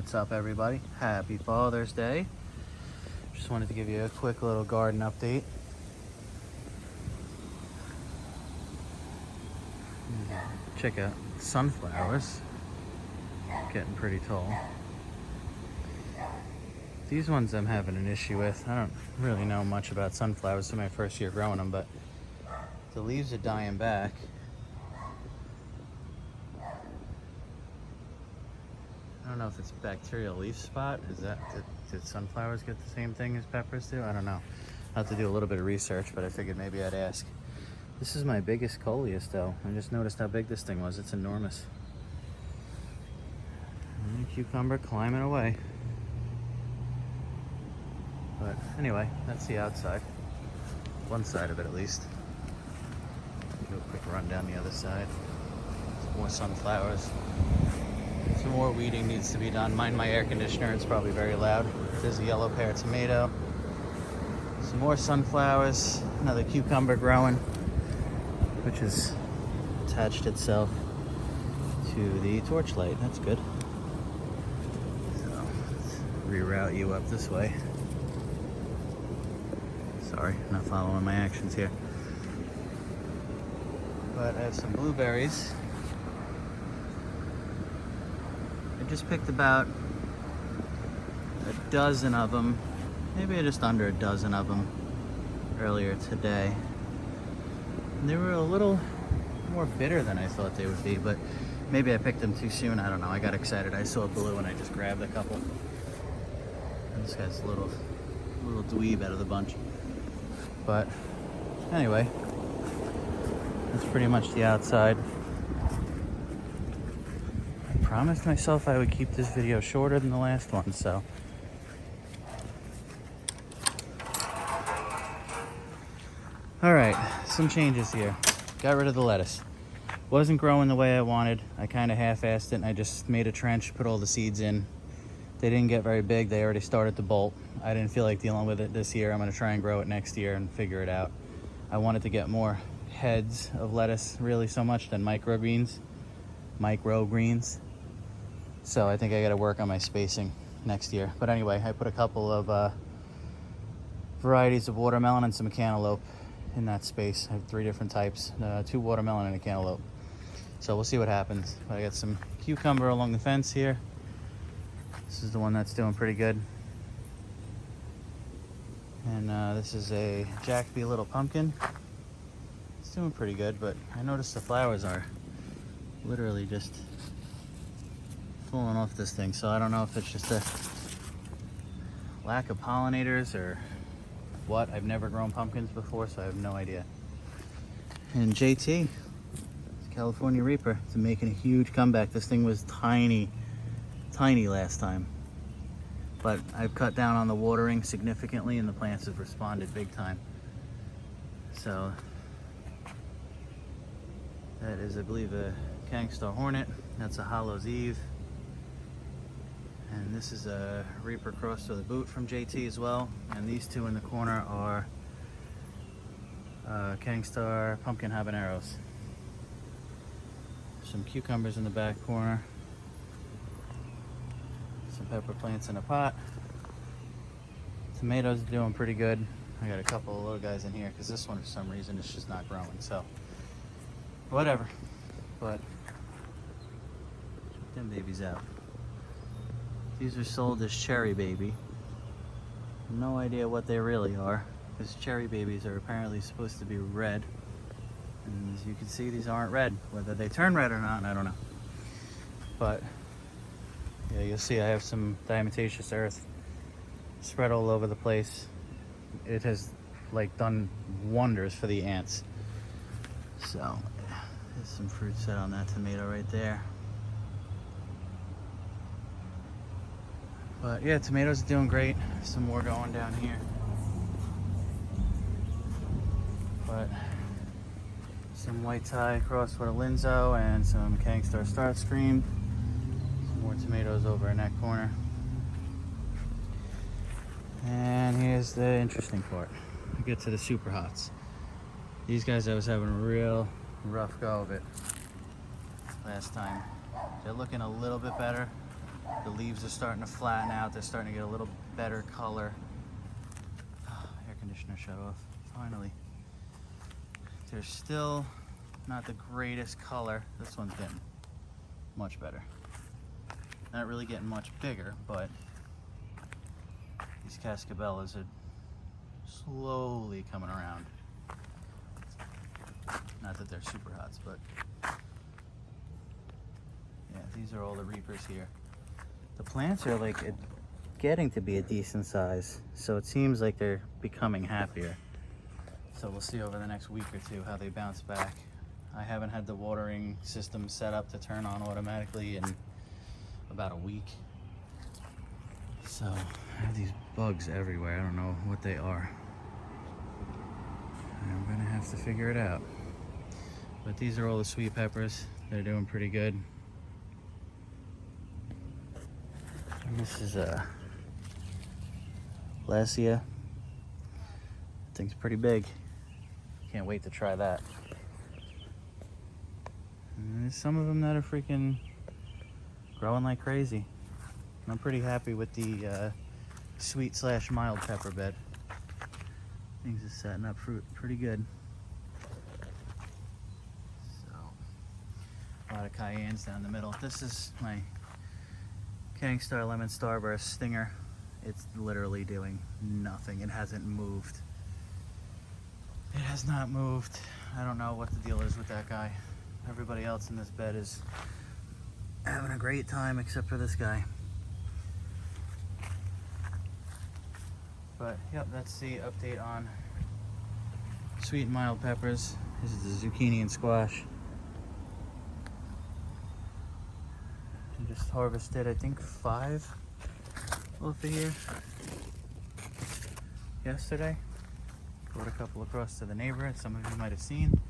What's up, everybody? Happy Father's Day. Just wanted to give you a quick little garden update. Check out sunflowers. Getting pretty tall. These ones I'm having an issue with. I don't really know much about sunflowers. It's my first year growing them, but the leaves are dying back. I don't know if it's bacterial leaf spot. Did sunflowers get the same thing as peppers do? I don't know. I'll have to do a little bit of research, but I figured maybe I'd ask. This is my biggest coleus though. I just noticed how big this thing was. It's enormous. And the cucumber climbing away. But anyway, that's the outside. One side of it at least. Do a quick run down the other side. Some more sunflowers. Some more weeding needs to be done. Mind my air conditioner, it's probably very loud. There's a yellow pear tomato. Some more sunflowers. Another cucumber growing, which has attached itself to the torchlight. That's good. So let's reroute you up this way. Sorry, not following my actions here. But I have some blueberries. I just picked about a dozen of them, maybe just under a dozen of them earlier today. And they were a little more bitter than I thought they would be, but maybe I picked them too soon. I don't know. I got excited. I saw blue and I just grabbed a couple. And this guy's a little dweeb out of the bunch. But anyway, that's pretty much the outside. I promised myself I would keep this video shorter than the last one, so. All right, some changes here. Got rid of the lettuce. Wasn't growing the way I wanted. I kind of half-assed it and I just made a trench, put all the seeds in. They didn't get very big. They already started to bolt. I didn't feel like dealing with it this year. I'm gonna try and grow it next year and figure it out. I wanted to get more heads of lettuce, really so much, than microgreens. So I think I gotta work on my spacing next year. But anyway, I put a couple of varieties of watermelon and some cantaloupe in that space. I have 3 different types, 2 watermelon and a cantaloupe. So we'll see what happens. But I got some cucumber along the fence here. This is the one that's doing pretty good. And this is a Jackby Little Pumpkin. It's doing pretty good, but I noticed the flowers are literally just falling off this thing. So I don't know if it's just a lack of pollinators or what. I've never grown pumpkins before, so I have no idea. And JT, California Reaper, is making a huge comeback. This thing was tiny last time. But I've cut down on the watering significantly and the plants have responded big time. So that is, I believe, a Kangstar Hornet. That's a Hallows Eve. And this is a Reaper Cross with a boot from JT as well. And these 2 in the corner are Kangstar Pumpkin Habaneros. Some cucumbers in the back corner. Some pepper plants in a pot. Tomatoes are doing pretty good. I got a couple of little guys in here because this one for some reason is just not growing, so whatever. But check them babies out. These are sold as cherry baby. No idea what they really are, because cherry babies are apparently supposed to be red. And as you can see, these aren't red. Whether they turn red or not, I don't know. But yeah, you'll see I have some diatomaceous earth spread all over the place. It has like done wonders for the ants. So there's some fruit set on that tomato right there. But yeah, tomatoes are doing great. Some more going down here. But some white tie crossed with a Linzo and some Kangstar Starscream. Some more tomatoes over in that corner. And here's the interesting part. We get to the super hots. These guys, I was having a real rough go of it last time. They're looking a little bit better. The leaves are starting to flatten out. They're starting to get a little better color. Air conditioner shut off, finally. They're still not the greatest color. This one's getting much better. Not really getting much bigger, but these Cascabellas are slowly coming around. Not that they're super hot, but yeah, these are all the Reapers here. The plants are like getting to be a decent size, so it seems like they're becoming happier. So we'll see over the next week or two how they bounce back. I haven't had the watering system set up to turn on automatically in about a week. So I have these bugs everywhere. I don't know what they are. I'm gonna have to figure it out. But these are all the sweet peppers. They're doing pretty good. And this is a Lassia. Thing's pretty big. Can't wait to try that. And there's some of them that are freaking growing like crazy. I'm pretty happy with the sweet/mild pepper bed. Things are setting up fruit pretty good. So, a lot of cayennes down the middle. This is my Cangstar Lemon Starburst Stinger. It's literally doing nothing. It hasn't moved. It has not moved. I don't know what the deal is with that guy. Everybody else in this bed is having a great time except for this guy. But yep, that's the update on sweet and mild peppers. This is the zucchini and squash. I just harvested, I think, 5 off of here yesterday. Brought a couple across to the neighbor, some of you might have seen.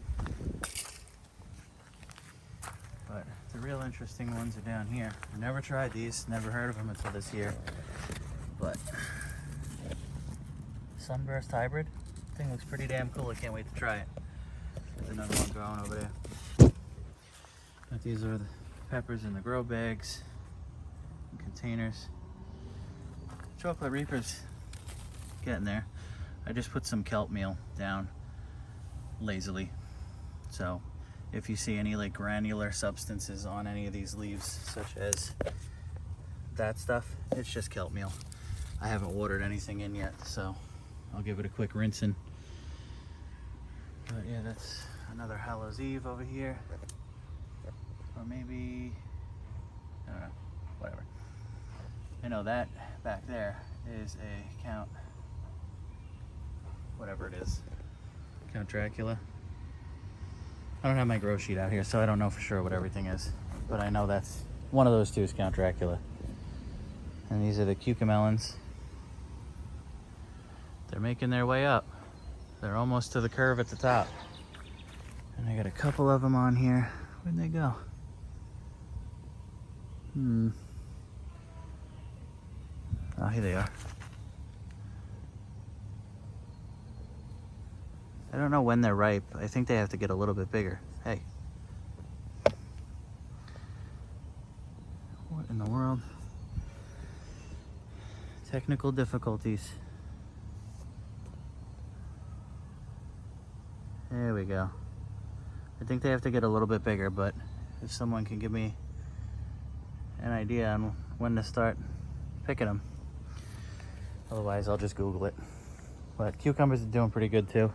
But the real interesting ones are down here. I never tried these, never heard of them until this year. But Sunburst Hybrid, thing looks pretty damn cool. I can't wait to try it. There's another one growing over there. But these are the peppers in the grow bags and containers. Chocolate Reapers getting there. I just put some kelp meal down lazily. So if you see any like granular substances on any of these leaves, such as that stuff, it's just kelp meal. I haven't watered anything in yet, so I'll give it a quick rinsing. But yeah, that's another Hallows Eve over here. Or maybe, I don't know, whatever. I know that back there is a Count, whatever it is, Count Dracula. I don't have my grow sheet out here, so I don't know for sure what everything is. But I know that's, one of those two is Count Dracula. And these are the cucamelons. They're making their way up. They're almost to the curve at the top. And I got a couple of them on here. Where'd they go? Oh, here they are. I don't know when they're ripe. I think they have to get a little bit bigger. Hey. What in the world? Technical difficulties. There we go. I think they have to get a little bit bigger, but if someone can give me an idea on when to start picking them. Otherwise, I'll just Google it. But cucumbers are doing pretty good too.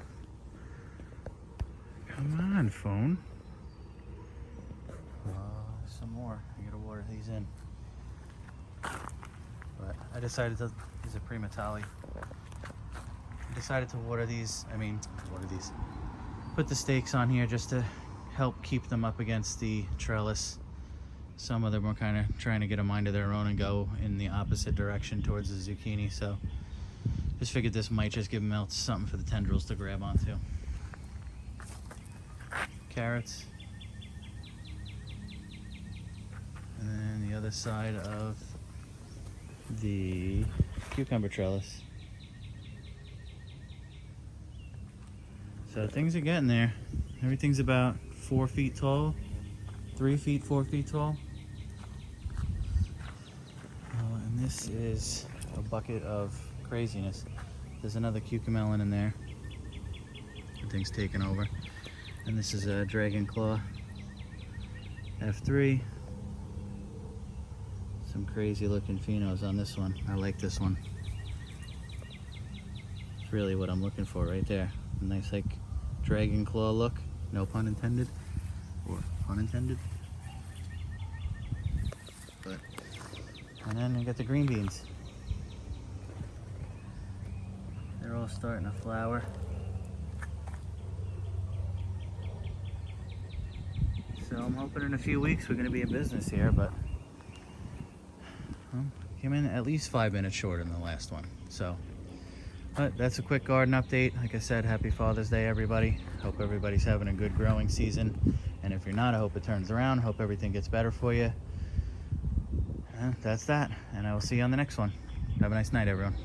Come on, phone. Some more. I gotta water these in. But I decided to, these are Primatali. I decided to water these, put the stakes on here just to help keep them up against the trellis. Some of them were kind of trying to get a mind of their own and go in the opposite direction towards the zucchini, so just figured this might just give them else something for the tendrils to grab onto. Carrots. And then the other side of the cucumber trellis. So things are getting there. Everything's about 4 feet tall, 3 feet, 4 feet tall. this is a bucket of craziness. There's another cucamelon in there. The thing's taken over. And this is a Dragon Claw F3. Some crazy looking phenos on this one. I like this one. It's really what I'm looking for right there. A nice like Dragon Claw look. No pun intended. Or pun intended. But, and then you got the green beans. They're all starting to flower. So I'm hoping in a few weeks we're going to be in business here, but well, came in at least 5 minutes shorter than the last one. So, but that's a quick garden update. Like I said, happy Father's Day, everybody. Hope everybody's having a good growing season. And if you're not, I hope it turns around. Hope everything gets better for you. That's that. And I will see you on the next one. Have a nice night, everyone.